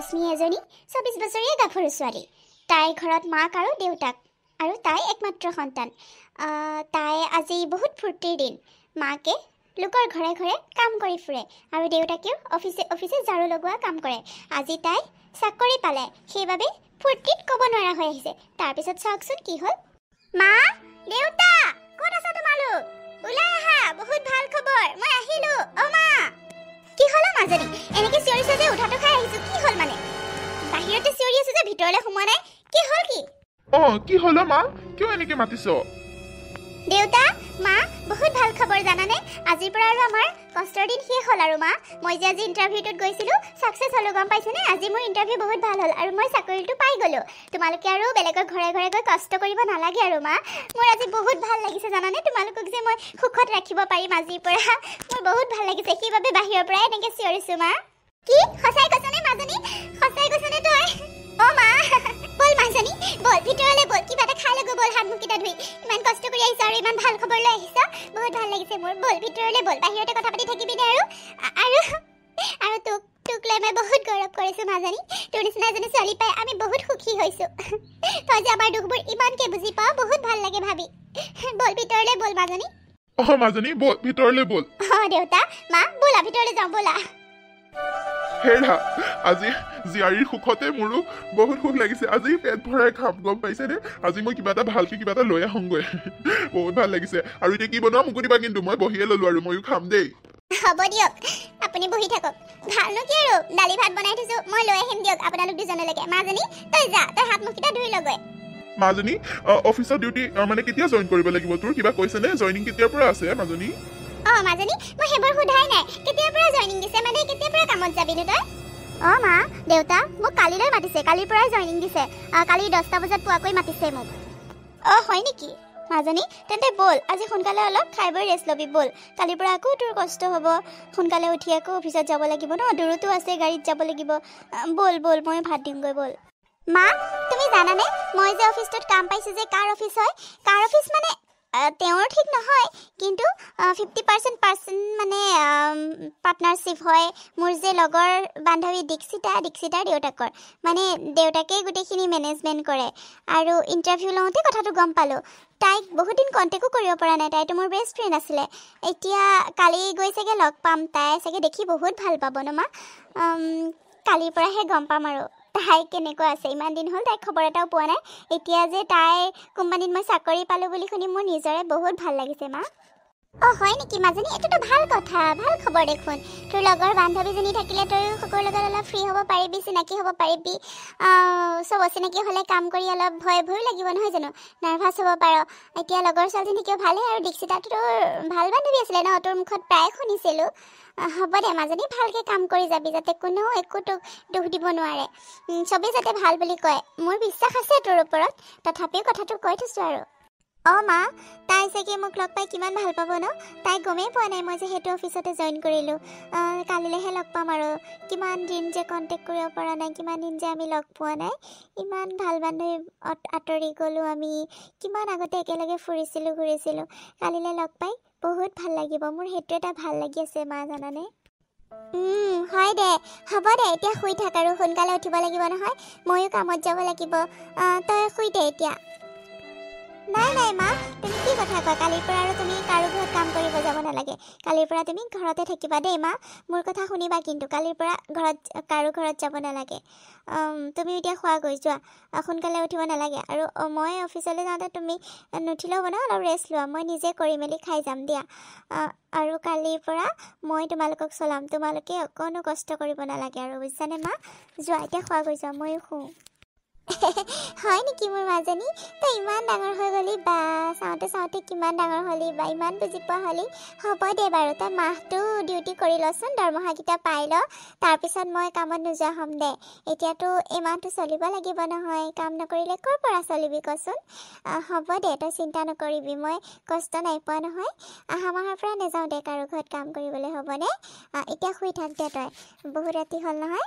ৰশ্মি এজনী 24 বছৰীয়া গাভৰু ছোৱালী। তাইৰ ঘৰত মাক আৰু দেউতাক আৰু তাই একমাত্ৰ সন্তান। তাই আজি বহুত ফূৰ্তিৰ দিন। মাকে লোকৰ ঘৰে ঘৰে কাম কৰি ফুৰে আৰু দেউতাকেও অফিচে অফিচে ঝাৰু লগোৱা কাম কৰে। আজি তাই চাকৰি পালে, সেইবাবে ফূৰ্তিত ক'ব নোৱাৰা হৈ আহিছে। তাৰপিছত চাওকচোন কি হ'ল। মা, দেউতা, ক'ত আছা তোমালোক? ওলাই আহা, বহুত ভাল খবৰ, মই আহিলো। অ মা, কি হ'ল মাজনী? এনেকে চিঞৰিছে যে উঠাটো খাই আহিছো, কি হ'ল মানে? বাহিৰতে চিঞৰি আছো যে ভিতৰলৈ সোমোৱা নাই, কি হ'ল কি? কি হ'ল মা? কিয় এনেকে মাতিছ? দেউতা, মা, বহুত ভাল খবৰ জানানে? আজিৰ পৰা আৰু আমাৰ কষ্টৰ দিন শেষ হ'ল আৰু মা। মই যে আজি ইণ্টাৰভিউটোত গৈছিলোঁ, ছাকচেছ হ'লো, গম পাইছেনে? আজি মোৰ ইণ্টাৰভিউ বহুত ভাল হ'ল আৰু মই চাকৰিটো পাই গ'লোঁ। তোমালোকে আৰু বেলেগৰ ঘৰে ঘৰে গৈ কষ্ট কৰিব নালাগে আৰু মা। মোৰ আজি বহুত ভাল লাগিছে জানানে? তোমালোকক যে মই সুখত ৰাখিব পাৰিম আজিৰ পৰা, মোৰ বহুত ভাল লাগিছে। সেইবাবে বাহিৰৰ পৰাই এনেকৈ চিঞৰিছোঁ মা। কি সঁচাই কৈছনে মাজনী? সঁচাই কৈছনে তই? অ' মা, বল মাজনী, বল ভিতৰলৈ বল, কিবা এটা খাই ল'ব বল, হাত মুখকেইটা ধুই। ইমান কষ্ট কৰি আহিছা আৰু ইমান ভাল খবৰ লৈ আহিছা, বহুত ভাল লাগিছে মোৰ। বল ভিতৰলৈ বল, বাহিৰতে কথা পাতি থাকিবি নে? আৰু তোক লৈ মই বহুত গৌৰৱ কৰিছোঁ মাজনী। তোৰ নিচিনা এজনী ছোৱালী পাই আমি বহুত সুখী হৈছোঁ। তই যে আমাৰ দুখবোৰ ইমানকৈ বুজি পাৱ, বহুত ভাল লাগে ভাবি। বল ভিতৰলৈ বল মাজনী। মাজনী বল ভিতৰলৈ বল। দেউতা, মা, ব'লা ভিতৰলৈ যাওঁ, ব'লা। হেৰা, আজি জীয়াৰীৰ সুখতে মোৰো বহুত সুখ লাগিছে। আজি পেট ভৰাই খাম, গম পাইছেনে? আজি মই কিবা এটা লৈ আহোঁগৈ। বহুত ভাল লাগিছে। আৰু এতিয়া কি বনোৱা মোকো দিবা, কিন্তু মই বহিয়ে ল'লো আৰু ময়ো খাম দেই। হ'ব দিয়ক, আপুনি বহি থাকক। ভালনো কি আৰু, দালি ভাত বনাই থৈছোঁ, মই লৈ আহিম দিয়ক আপোনালোক দুজনলৈকে। মাজনী, তই যা, তই হাত মুখকেইটা ধুই ল'গৈ। মাজনী, অফিচৰ ডিউটি মানে কেতিয়া জইন কৰিব লাগিব? তোৰ কিবা কৈছেনে? জইনিং কেতিয়াৰ পৰা আছে মাজনী? মাজনী, মই সেইবোৰ সোধাই নাই। কেতিয়াৰ পৰা জইনিং দিছে মানে, কেতিয়াৰ পৰা কামত যাবিনো তই? মা, দেউতা, মোক কালিলৈ মাতিছে, কালিৰ পৰাই জইনিং দিছে। কালি 10টা বজাত পোৱাকৈ মাতিছে মোক। হয় নেকি? মাজনী, তেন্তে ব'ল, আজি সোনকালে অলপ খাই বৈ ৰেষ্ট ল'বি, ব'ল। কালিৰ পৰা আকৌ তোৰ কষ্ট হ'ব, সোনকালে উঠি আকৌ অফিচত যাব লাগিব ন, দূৰতো আছে, গাড়ীত যাব লাগিব। ব'ল, মই ভাত দিমগৈ, ব'ল। মা, তুমি জানানে মই যে অফিচটোত কাম পাইছোঁ যে কাৰ অফিচ হয়? কাৰ অফিচ মানে তেওঁৰ ঠিক নহয়, কিন্তু 50% মানে পাৰ্টনাৰশ্বিপ হয় মোৰ যে লগৰ বান্ধৱী দীক্ষিতাৰ দেউতাকৰ। মানে দেউতাকেই গোটেইখিনি মেনেজমেণ্ট কৰে। আৰু ইণ্টাৰভিউ লওঁতে কথাটো গম পালোঁ। তাইক বহুত দিন কণ্টেক্টো কৰিব পৰা নাই, তাইতো মোৰ বেষ্ট ফ্ৰেণ্ড আছিলে। এতিয়া কালি গৈ চাগে লগ পাম, তাই চাগে দেখি বহুত ভাল পাব ন মা। কালিৰ পৰাহে গম পাম আৰু তাই কেনেকুৱা আছে। ইমান দিন হ'ল তাইক খবৰ এটাও পোৱা নাই। এতিয়া যে তাইৰ কোম্পানীত মই চাকৰি পালোঁ বুলি শুনি মোৰ নিজৰে বহুত ভাল লাগিছে মা। হয় নেকি মাজনী? এইটোতো ভাল কথা, ভাল খবৰ দেখোন। তোৰ লগৰ বান্ধৱীজনী থাকিলে তই সকলোৰে লগত অলপ ফ্ৰী হ'ব পাৰিবি, চিনাকি হ'ব পাৰিবি। চব অচিনাকি হ'লে কাম কৰি অলপ ভয়ো লাগিব নহয় জানো, নাৰ্ভাছ হ'ব পাৰ। এতিয়া লগৰ ছোৱালীজনীকেও ভালেই, আৰু দীক্ষিতাটো তোৰ ভাল বান্ধৱী আছিলে ন, তোৰ মুখত প্ৰায় শুনিছিলোঁ। হ'ব দে মাজনী, ভালকৈ কাম কৰি যাবি, যাতে কোনেও একো তোক দুখ দিব নোৱাৰে। চবেই যাতে ভাল বুলি কয়, মোৰ বিশ্বাস আছে তোৰ ওপৰত। তথাপিও কথাটো কৈ থৈছোঁ আৰু। মা, তাই চাগে মোক লগ পাই কিমান ভাল পাব ন? তাই গমেই পোৱা নাই মই যে সেইটো অফিচতে জইন কৰিলোঁ। কালিলৈহে লগ পাম আৰু। কিমান দিন যে কণ্টেক্ট কৰিব পৰা নাই, কিমান দিন যে আমি লগ পোৱা নাই। ইমান ভাল বান্ধৱী আঁতৰি গ'লোঁ আমি, কিমান আগতে একেলগে ফুৰিছিলোঁ, ঘূৰিছিলোঁ। কালিলৈ লগ পাই বহুত ভাল লাগিব, মোৰ সেইটো এটা ভাল লাগি আছে মা, জানানে? হয় দে, হ'ব দে, এতিয়া শুই থাক আৰু সোনকালে উঠিব লাগিব নহয়, ময়ো কামত যাব লাগিব। তই শুই দে এতিয়া। নাই মা, তুমি কি কথা কোৱা? কালিৰ পৰা আৰু তুমি কাৰো ঘৰত কাম কৰিব যাব নালাগে। কালিৰ পৰা তুমি ঘৰতে থাকিবা দেই মা, মোৰ কথা শুনিবা কিন্তু। কালিৰ পৰা কাৰো ঘৰত যাব নালাগে। তুমি এতিয়া শুৱাগৈ যোৱা, সোনকালে উঠিব নালাগে। আৰু মই অফিচলৈ যাওঁতে তুমি নুঠিলেও হ'ব ন, অলপ ৰেষ্ট লোৱা, মই নিজে কৰি মেলি খাই যাম দিয়া। আৰু কালিৰ পৰা মই তোমালোকক চলাম, তোমালোকে অকণো কষ্ট কৰিব নালাগে আৰু, বুজিছানে মা? যোৱা এতিয়া শুৱাগৈ যোৱা, ময়ো শুওঁ। হয় নেকি মোৰ মাজনী? তই ইমান ডাঙৰ হৈ গ'লি বা, চাওঁতে কিমান ডাঙৰ হ'লি বা, ইমান বুজি পোৱা হ'লি। হ'ব দে বাৰু, তই মাহটো ডিউটি কৰি লচোন, দৰমহাকেইটা পাই ল, তাৰপিছত মই কামত নোযোৱা হ'ম দে। এতিয়াতো এই মাহটো চলিব লাগিব নহয়, কাম নকৰিলে ক'ৰ পৰা চলিবি কচোন? হ'ব দে, তই চিন্তা নকৰিবি, মই কষ্ট নাই পোৱা নহয়। অহা মাহৰ পৰা নাযাওঁ দে কাৰো ঘৰত কাম কৰিবলৈ, হ'বনে? এতিয়া শুই থাক দে তই, বহুত ৰাতি হ'ল নহয়।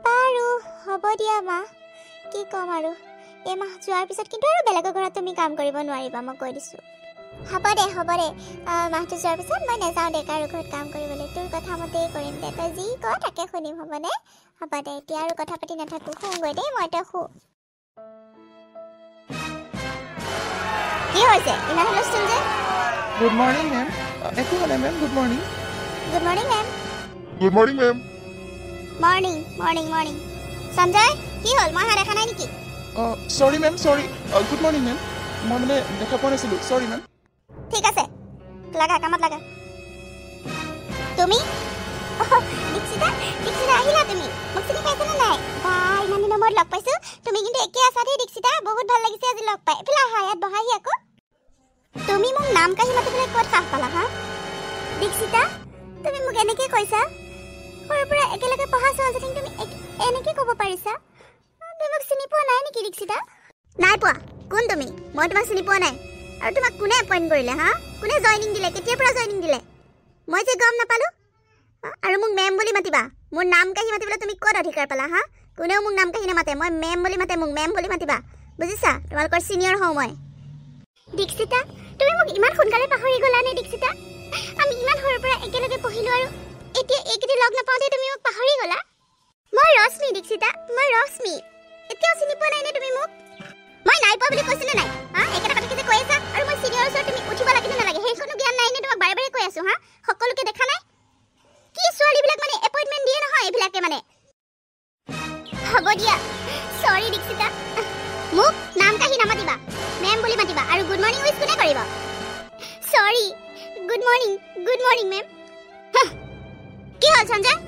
বাৰু হ'ব দিয়া মা, কি ক'ম আৰু। এই মাহ যোৱাৰ পিছত কিন্তু আৰু বেলেগৰ ঘৰত তুমি কাম কৰিব নোৱাৰিবা, মই কৈ দিছোঁ। হ'ব দে মাহটো যোৱাৰ পিছত মই নাযাওঁ দে কাৰো ঘৰত কাম কৰিবলৈ তোৰ কথা মতেই কৰিম দে তই যি ক তাকে শুনিম হ'ব দে এতিয়া আৰু কথা পাতি নাথাকো শুওঁগৈ দেই মই তই শু কি হৈছে ইমান হুলস্থুল যে Good morning, ma'am. Ekho hola, ma'am. Good morning. Good morning ma'am good morning ma'am morning Sanjay কি হ'ল মই দেখা নাই নেকি Sorry, ma'am. Sorry. Good morning, ma'am. মই মানে দেখা পোৱা নাছিলো সৰি মেম ঠিক আছে লাগা কামত লাগা তুমি দীক্ষিতা আহিলা তুমি মোক চিনি পাইছানে নাই বা ইমান দিনৰ মূৰত লগ পাইছো তুমি কিন্তু একে আছা দেই দীক্ষিতা বহুত ভাল লাগিছে আজি লগ পাই এফালে আহা ইয়াত বহাহি আকৌ তুমি মোক নাম কাহি মাতিবলৈ ক'ত সাহ পালা হা দীক্ষিতা তুমি মোক এনেকৈ কৈছা সৰুৰ পৰা একেলগে পঢ়া ছোৱালীজনীক তুমি এনেকৈ ক'ব পাৰিছা তুমি মোক চিনি পোৱা নাই নেকি দীক্ষিতা নাই পোৱা কোন তুমি মই তোমাক চিনি পোৱা নাই আৰু তোমাক কোনে এপইণ্ট কৰিলে হা কোনে জইনিং দিলে কেতিয়াৰ পৰা জইনিং দিলে মই যে গম নাপালোঁ আৰু মোক মেম বুলি মাতিবা মোৰ নাম কাহি মাতিবলৈ তুমি ক'ত অধিকাৰ পালা হা কোনেও মোক নাম কাহি নামাতে মই মেম বুলি মাতে মোক মেম বুলি মাতিবা বুজিছা তোমালোকৰ চিনিয়ৰ হওঁ মই দীক্ষিতা তুমি মোক ইমান সোনকালে পাহৰি গ'লা নে দীক্ষিতা আমি ইমান সৰুৰ পৰা একেলগে পঢ়িলোঁ আৰু এতিয়া এইকেইদিন লগ নাপাওঁতে তুমি মোক পাহৰি গ'লা মই ৰশ্মি দীক্ষিতা মই ৰশ্মি এতিয়াও চিনি পোৱা নাই নে তুমি মোক মই নাই পোৱা বুলি কৈছিনে নাই হা একেটা কথাকে যে কৈ আছা আৰু মই চিনিয়ৰ ওচৰত তুমি উঠিব লাগে নে নালাগে সেইখনো জ্ঞান নাই নে তোমাক বাৰে বাৰে কৈ আছো হা সকলোকে দেখা নাই কি ছোৱালীবিলাক মানে এপইণ্টমেণ্ট দিয়ে নহয় এইবিলাকে মানে হ'ব দিয়া সৰি দীক্ষিতা মোক নাম কাহি নামাতিবা মেম বুলি মাতিবা আৰু গুড মৰ্ণিং উইচ কোনে কৰিব সৰি গুড মৰ্ণিং মেম কি হ'ল সঞ্জয়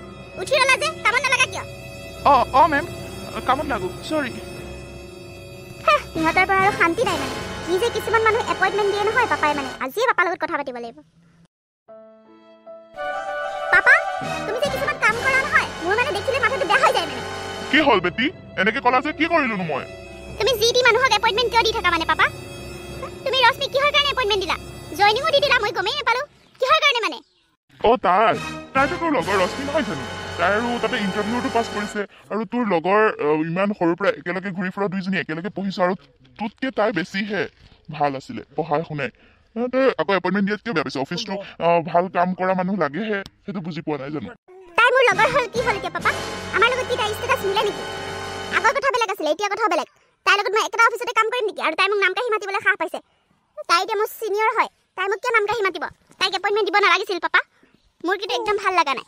উঠি ৰলা যে কামত নালাগা কিয় মেম কামত লাগো সৰি সিহঁতৰ পৰা আৰু শান্তি নাই মানে নিজে কিছুমান মানুহ এপইণ্টমেণ্ট দিয়ে নহয় পাপাই মানে আজিয়ে পাপাৰ লগত কথা পাতিব লাগিব পাপা তুমি যে কিছুমান কাম কৰা নহয় মোৰ মানে দেখিলে মাথাটো বেয়া হৈ যায় মানে কি হ'ল বেটি এনেকে ক'লা যে কি কৰিলোঁ মই তুমি যি টি মানুহক এপইণ্টমেণ্ট কিয় দি থাকা মানে পাপা তুমি ৰশ্মিক কিহৰ কাৰণে এপইণ্টমেণ্ট দিলা জইনিঙো দি দিলা মই গমেই নাপালোঁ কিহৰ কাৰণে মানে তাইতো তোৰ লগৰ ৰশ্মি নহয় জানো তাই আৰু তাতে ইণ্টাৰভিউটো পাছ কৰিছে আৰু তোৰ লগৰ ইমান সৰুৰ পৰা একেলগে ঘূৰি ফুৰা দুইজনী একেলগে পঢ়িছোঁ আৰু তোতকৈ তাই বেছিহে ভাল আছিলে পঢ়াই শুনাই তই আকৌ এপইণ্টমেণ্ট দিয়াত কিয় বেয়া পাইছ অফিচটো ভাল কাম কৰা মানুহ লাগেহে সেইটো বুজি পোৱা নাই জানো তাই মোৰ লগৰ হ'ল কি হ'ল এতিয়া পাপা আমাৰ লগত কি তাই ষ্টেটাছ মিলে নেকি আগৰ কথা বেলেগ আছিলে এতিয়া কথা বেলেগ তাইৰ লগত মই একেটা অফিচতে কাম কৰিম নেকি আৰু তাই মোক নাম কাহি মাতিবলৈ সাহ পাইছে তাই এতিয়া মোৰ চিনিয়ৰ হয় তাই মোক কিয় নাম কাহি মাতিব তাইক এপইণ্টমেণ্ট দিব নালাগিছিল পাপা মোৰ কিন্তু একদম ভাল লগা নাই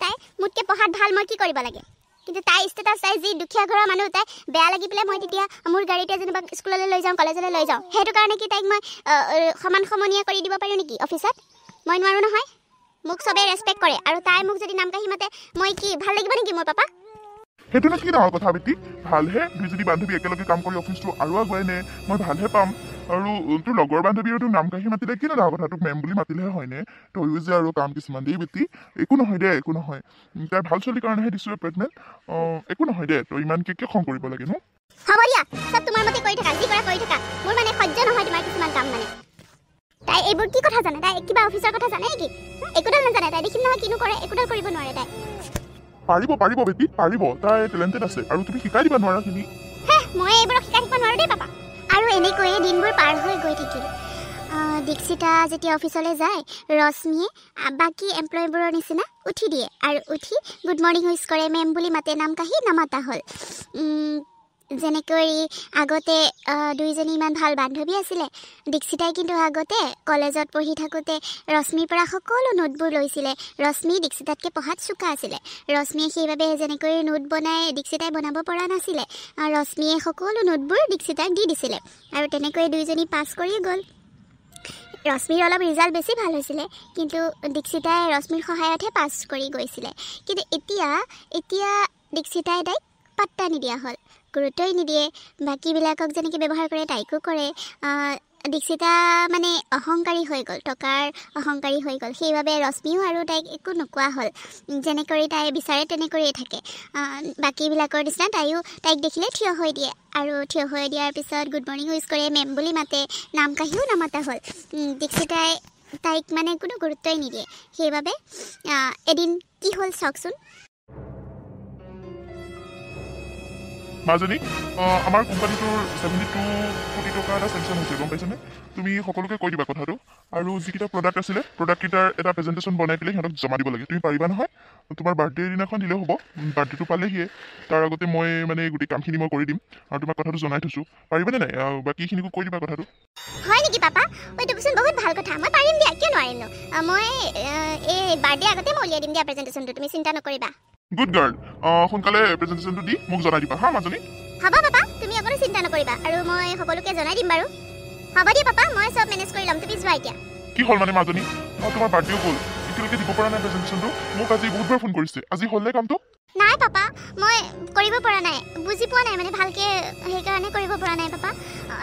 তাই মোতকৈ পঢ়াত ভাল মই কি কৰিব লাগে কিন্তু তাই ষ্টেটাছ তাই যি দুখীয়া ঘৰৰ মানুহ তাই বেয়া লাগি পেলাই মই তেতিয়া মোৰ গাড়ীতে যেনিবা স্কুললৈ লৈ যাওঁ কলেজলৈ লৈ যাওঁ সেইটো কাৰণে কি তাইক মই সমান সমনীয়া কৰি দিব পাৰোঁ নেকি অফিচত মই নোৱাৰোঁ নহয় মোক চবেই ৰেচপেক্ট কৰে আৰু তাই মোক যদি নাম কাহি মাতে মই কি ভাল লাগিব নেকি মোৰ পাপা সেইটোনো কি ডাঙৰ কথা বেটি ভালহে দুইজনী বান্ধৱী একেলগে কাম কৰি অফিচটো আৰু আগুৱাই নে মই ভালহে পাম আৰু তোৰ লগৰ বান্ধৱী আৰু তোৰ নাম কাহি মাতিলে কি ডাঙৰ কথা তোক মেম বুলি মাতিলেহে হয়নে তয়ো যে আৰু কাম কিছুমান দেই বেটি একো নহয় দে একো নহয় তাই ভাল ছোৱালীৰ কাৰণেহে দিছোঁ এপইণ্টমেণ্ট একো নহয় দে তই ইমানকৈ কিয় খং কৰিব লাগে ন হ'ব দিয়া চব তোমাৰ মতে কৰি থাকা যি কৰা কৰি থাকা মোৰ মানে সহ্য নহয় তোমাৰ কিছুমান কাম মানে তাই এইবোৰ কি কথা জানে তাই কিবা অফিচৰ কথা জানে নেকি একোডাল নাজানে তাই দেখিম নহয় কিনো কৰে একোডাল কৰিব নোৱাৰে তাই পাৰিব বেটি পাৰিব তাই টেলেণ্টেড আছে আৰু তুমি শিকাই দিবা নোৱাৰাখিনি মই এইবোৰক শিকাই দিব নোৱাৰোঁ দেই পাপা আৰু এনেকৈয়ে দিনবোৰ পাৰ হৈ গৈ থাকিল দীক্ষিতা যেতিয়া অফিচলৈ যায় ৰশ্মিয়ে বাকী এমপ্লয়ীবোৰৰ নিচিনা উঠি দিয়ে আৰু উঠি গুড মৰ্ণিং উইচ কৰে মেম বুলি মাতে নাম কাহি নামাতা হ'ল যেনেকৈ আগতে দুইজনী ইমান ভাল বান্ধৱী আছিলে দীক্ষিতাই কিন্তু আগতে কলেজত পঢ়ি থাকোঁতে ৰশ্মিৰ পৰা সকলো নোটবোৰ লৈছিলে ৰশ্মি দীক্ষিতাতকৈ পঢ়াত চোকা আছিলে ৰশ্মিয়ে সেইবাবে যেনেকৈ নোট বনাই দীক্ষিতাই বনাব পৰা নাছিলে ৰশ্মিয়ে সকলো নোটবোৰ দীক্ষিতাক দি দিছিলে আৰু তেনেকৈ দুইজনী পাছ কৰি গ'ল ৰশ্মিৰ অলপ ৰিজাল্ট বেছি ভাল হৈছিলে কিন্তু দীক্ষিতাই ৰশ্মিৰ সহায়তহে পাছ কৰি গৈছিলে কিন্তু এতিয়া দীক্ষিতাই তাইক পাত্তা নিদিয়া হ'ল গুৰুত্বই নিদিয়ে বাকীবিলাকক যেনেকৈ ব্যৱহাৰ কৰে তাইকো কৰে দীক্ষিতা মানে অহংকাৰী হৈ গ'ল টকাৰ অহংকাৰী হৈ গ'ল সেইবাবে ৰশ্মিও আৰু তাইক একো নোকোৱা হ'ল যেনেকৈ তাই বিচাৰে তেনেকৈয়ে থাকে বাকীবিলাকৰ নিচিনা তাইক দেখিলে থিয় হৈ দিয়ে আৰু থিয় হৈ দিয়াৰ পিছত গুড মৰ্ণিং উইচ কৰে মেম বুলি মাতে নাম কাহিও নামাতা হ'ল দীক্ষিতাই তাইক মানে কোনো গুৰুত্বই নিদিয়ে সেইবাবে এদিন কি হ'ল চাওকচোন মাজনী আমাৰ কোম্পানীটোৰ 72 কোটি টকা এটা চেংচন হৈছে গম পাইছানে তুমি সকলোকে কৈ দিবা কথাটো আৰু যিকেইটা প্ৰডাক্ট আছিলে প্ৰডাক্টকেইটাৰ এটা প্ৰেজেণ্টেশ্যন বনাই পেলাই সিহঁতক জমা দিব লাগে তুমি পাৰিবা নহয় তোমাৰ বাৰ্থডে দিনাখন দিলেও হ'ব বাৰ্থডেটো পালেহিয়ে তাৰ আগতে মই মানে গোটেই কামখিনি মই কৰি দিম আৰু তোমাক কথাটো জনাই থৈছোঁ পাৰিবানে নাই বাকীখিনিকো কৈ দিবা কথাটো হয় নেকি পাপা এইটো পিছত বহুত ভাল কথা মই পাৰিম দিয়া কিয় নোৱাৰিম নো মই এই বাৰ্থডে আগতে মই উলিয়াই দিম দিয়া প্ৰেজেণ্টেশ্যনটো তুমি চিন্তা নকৰিবা গুড গাৰ্ল সোনকালে প্ৰেজেণ্টেশ্যনটো দি মোক জনাই দিবা হা মাজনী হ'ব পাপা তুমি অকণো চিন্তা নকৰিবা আৰু মই সকলোকে জনাই দিম বাৰু হ'ব দিয়া পাপা মই চব মেনেজ কৰি ল'ম তুমি যোৱা এতিয়া কি হ'ল মানে মাজনী তোমাৰ বাৰ্থডেও গ'ল এতিয়ালৈকে দিব পৰা নাই প্ৰেজেণ্টেশ্যনটো মোক আজি বহুতবাৰ ফোন কৰিছে আজি হ'লনে কামটো নাই পাপা মই কৰিব পৰা নাই বুজি পোৱা নাই মানে ভালকে সেইকাৰণে কৰিব পৰা নাই পাপা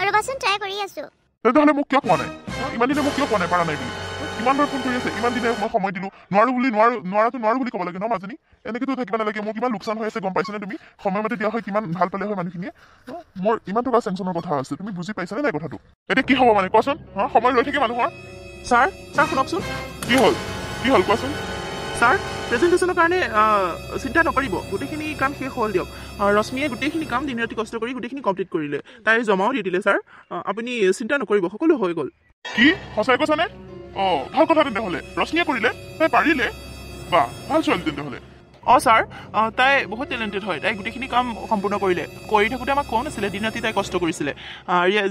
ৰ'বাচোন ট্ৰাই কৰি আছোঁ তেতিয়াহ'লে মোক কিয় পোৱা নাই ইমান দিনে মোক কিয় পোৱা নাই পৰা নাই বুলি কিমানবাৰ ফোন কৰি আছে ইমান দিনে মই সময় দিলোঁ নোৱাৰোঁ বুলি ক'ব লাগে ন মাজনী এনেকৈতো থাকিব নালাগে মোৰ কিমান লোকচান হৈ আছে গম পাইছানে তুমি সময়মতে দিয়া হয় কিমান ভাল পালে হয় মানুহখিনিয়ে মোৰ ইমান টকা চেংচনৰ কথা আছে তুমি বুজি পাইছানে নাই কথাটো এতিয়া কি হ'ব মানে কোৱাচোন সময় লৈ থাকে মানুহৰ ছাৰ শুনকচোন কি হ'ল কোৱাচোন ছাৰ প্ৰেজেণ্টেশ্যনৰ কাৰণে চিন্তা নকৰিব গোটেইখিনি কাম শেষ হ'ল দিয়ক ৰশ্মিয়ে গোটেইখিনি কাম দিন ৰাতি কষ্ট কৰি গোটেইখিনি কমপ্লিট কৰিলে তাই জমাও দি দিলে ছাৰ আপুনি চিন্তা নকৰিব সকলো হৈ গ'ল কি সঁচাই কৈছানে ভাল কথা তেন্তেহ'লে ৰশ্মিয়ে কৰিলে তাই পাৰিলে বা ভাল ছোৱালী তেন্তেহ'লে ছাৰ তাই বহুত টেলেণ্টেড হয় তাই গোটেইখিনি কাম সম্পূৰ্ণ কৰিলে কৰি থাকোঁতে আমাক কোৱা নাছিলে দিন ৰাতি তাই কষ্ট কৰিছিলে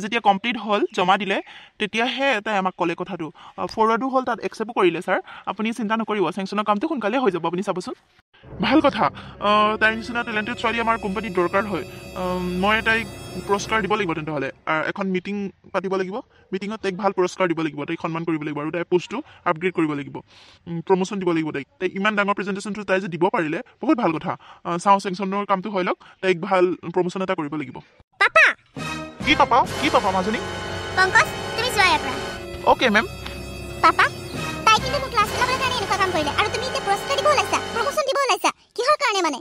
যেতিয়া কমপ্লিট হ'ল জমা দিলে তেতিয়াহে তাই আমাক ক'লে কথাটো ফৰৱাৰ্ডো হ'ল তাত একচেপ্টো কৰিলে ছাৰ আপুনি চিন্তা নকৰিব চেংচনৰ কামটো সোনকালে হৈ যাব আপুনি চাবচোন ভাল কথা তাইৰ নিচিনা টেলেণ্টেড ছোৱালী আমাৰ কোম্পানীত দৰকাৰ হয় মই তাইক পুৰস্কাৰ দিব লাগিব তেন্তেহ'লে এখন মিটিং পাতিব লাগিব মিটিঙত তাইক ভাল পুৰস্কাৰ দিব লাগিব তাইক সন্মান কৰিব লাগিব আৰু তাইৰ পোষ্টটো আপগ্ৰেড কৰিব লাগিব প্ৰমোশ্যন দিব লাগিব তাইক ইমান ডাঙৰ প্ৰেজেণ্টেশ্যনটো তাই যে দিব পাৰিলে বহুত ভাল কথা চাওঁ চেংচনৰ কামটো হৈ লওক তাইক ভাল প্ৰমোশ্যন এটা কৰিব লাগিব পাপা কি পাপা মাজনী পংকজ তুমি যোৱা ইয়াৰ পৰা অ'কে মেম পাপা তাই কিন্তু মোক ক্লাছ ল'বলৈ কাৰণে এনেকুৱা কাম কৰিলে আৰু তুমি এতিয়া পুৰস্কাৰ দিব ওলাইছা প্ৰমোশ্যন দিব ওলাইছা কিহৰ কাৰণে মানে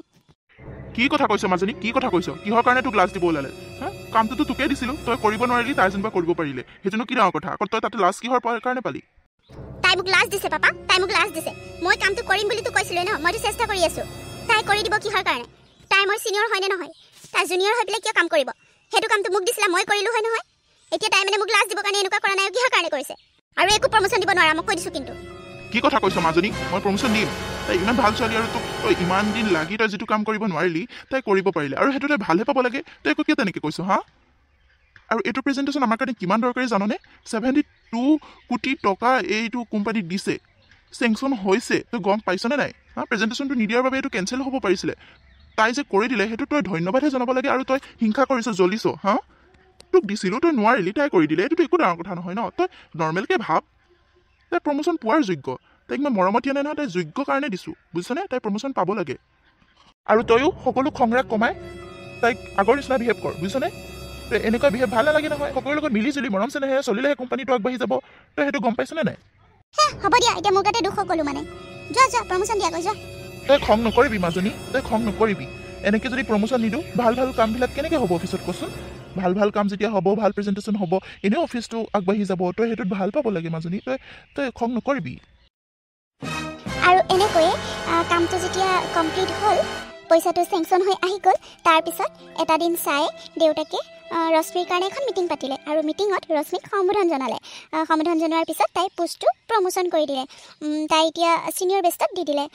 কি কথা কৈছ মাজনী কি কথা কৈছ কিহৰ কাৰণে তোক লাষ্ট দিব ওলালে কামটোতো তোকে দিছিলোঁ তই কৰিব নোৱাৰিলি তাই যেনিবা কৰিব পাৰিলে সেইটোনো কি ডাঙৰ কথা আকৌ তই তাতে লাষ্ট কিহৰ কাৰণে পালি তাই মোক লাজ দিছে পাপা তাই মোক লাজ দিছে মই কামটো কৰিম বুলি তো কৈছিলো ন মইতো চেষ্টা কৰি আছো তাই কৰি দিব কিহৰ কাৰণে তাই মই সিনিয়ৰ হয়নে নহয় তাই জুনিয়ৰ হৈ পেলাই কিয় কাম কৰিব সেইটো কামটো মোক দিছিলা মই কৰিলো হয় নহয় এতিয়া তাই মানে মোক লাজ দিব কাৰণে এনেকুৱা কৰা নাই কিহৰ কাৰণে কৰিছে আৰু একো প্ৰমোশ্যন দিব নোৱাৰা মই কৈ দিছো কিন্তু কি কথা কৈছ মাজনী মই প্ৰমোশ্যন দিম তাই ইমান ভাল ছোৱালী আৰু তোক তই ইমান দিন লাগি তই যিটো কাম কৰিব নোৱাৰিলি তাই কৰিব পাৰিলে আৰু সেইটো তাই ভালহে পাব লাগে তই একো কিয় তেনেকৈ কৈছ আৰু এইটো প্ৰেজেণ্টেশ্যন আমাৰ কাৰণে কিমান দৰকাৰী জাননে 72 কোটি টকা এইটো কোম্পানীক দিছে চেংচন হৈছে তই গম পাইছনে নাই প্ৰেজেণ্টেশ্যনটো নিদিয়াৰ বাবে এইটো কেঞ্চেল হ'ব পাৰিছিলে তাই যে কৰি দিলে সেইটো তই ধন্যবাদহে জনাব লাগে আৰু তই হিংসা কৰিছ জ্বলিছ তোক দিছিলোঁ তই নোৱাৰিলি তাই কৰি দিলে এইটোতো একো ডাঙৰ কথা নহয় ন তই নৰ্মেলকৈ ভাব তাই প্ৰমোশ্যন পোৱাৰ যোগ্য তাইক মই মৰমত দিয়া নাই নহয় তাই যোগ্য কাৰণে দিছোঁ বুজিছনে তাই প্ৰমোশ্যন পাব লাগে আৰু তয়ো সকলো খংৰাগ কমাই তাইক আগৰ নিচিনা বিহেভ কৰ বুজিছনে তই এনেকুৱা বিহেভ ভাল নালাগে নহয় সকলোৰে লগত মিলি জুলি মৰম চেনেহে চলিলেহে কোম্পানীটো আগবাঢ়ি যাব তই সেইটো গম পাইছনে নাই হ'ব দিয়া এতিয়া মোৰ তাতে দুখ সকলো মানে যোৱা প্ৰমোশ্যন দিয়া যোৱা তই খং নকৰিবি মাজনী তই খং নকৰিবি এনেকৈ যদি প্ৰমোশ্যন নিদিওঁ ভাল কামবিলাক কেনেকৈ হ'ব অফিচত কচোন ভাল কাম যেতিয়া হ'ব ভাল প্ৰেজেণ্টেশ্যন হ'ব এনেও অফিচটো আগবাঢ়ি যাব তই সেইটোত ভাল পাব লাগে মাজনী তই খং নকৰিবি আৰু এনেকৈয়ে কামটো যেতিয়া কমপ্লিট হ'ল পইচাটো চেংচন হৈ আহি গ'ল তাৰপিছত এটা দিন চাই দেউতাকে ৰশ্মিৰ কাৰণে এখন মিটিং পাতিলে আৰু মিটিঙত ৰশ্মিক সম্বোধন জনালে সম্বোধন জনোৱাৰ পিছত তাই পোষ্টটো প্ৰমোশ্যন কৰি দিলে তাই এতিয়া ছিনিয়ৰ বেষ্টত দি দিলে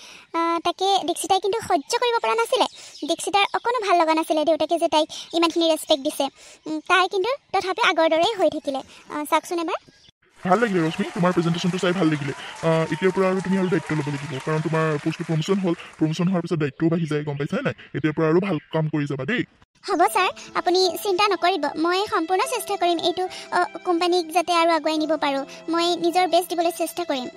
তাকে দীক্ষিতাই কিন্তু সহ্য কৰিব পৰা নাছিলে দীক্ষিতাৰ অকণো ভাল লগা নাছিলে দেউতাকে যে তাইক ইমানখিনি ৰেচপেক্ট দিছে তাই কিন্তু তথাপি আগৰ দৰেই হৈ থাকিলে চাওকচোন এবাৰ ভাল লাগিলে ৰশ্মি তোমাৰ প্ৰেজেণ্টেশ্যনটো চাই ভাল লাগিলে এতিয়াৰ পৰা আৰু তুমি আৰু দায়িত্ব ল'ব লাগিব কাৰণ তোমাৰ পোষ্টটো প্ৰমোশ্যন হ'ল প্ৰমোশ্যন হোৱাৰ পিছত দায়িত্বও বাঢ়ি যায় গম পাইছানে নাই এতিয়াৰ পৰা আৰু ভাল কাম কৰি যাবা দেই হ'ব ছাৰ আপুনি চিন্তা নকৰিব মই সম্পূৰ্ণ চেষ্টা কৰিম এইটো কোম্পানীক যাতে আৰু আগুৱাই নিব পাৰোঁ মই নিজৰ বেষ্ট দিবলৈ চেষ্টা কৰিম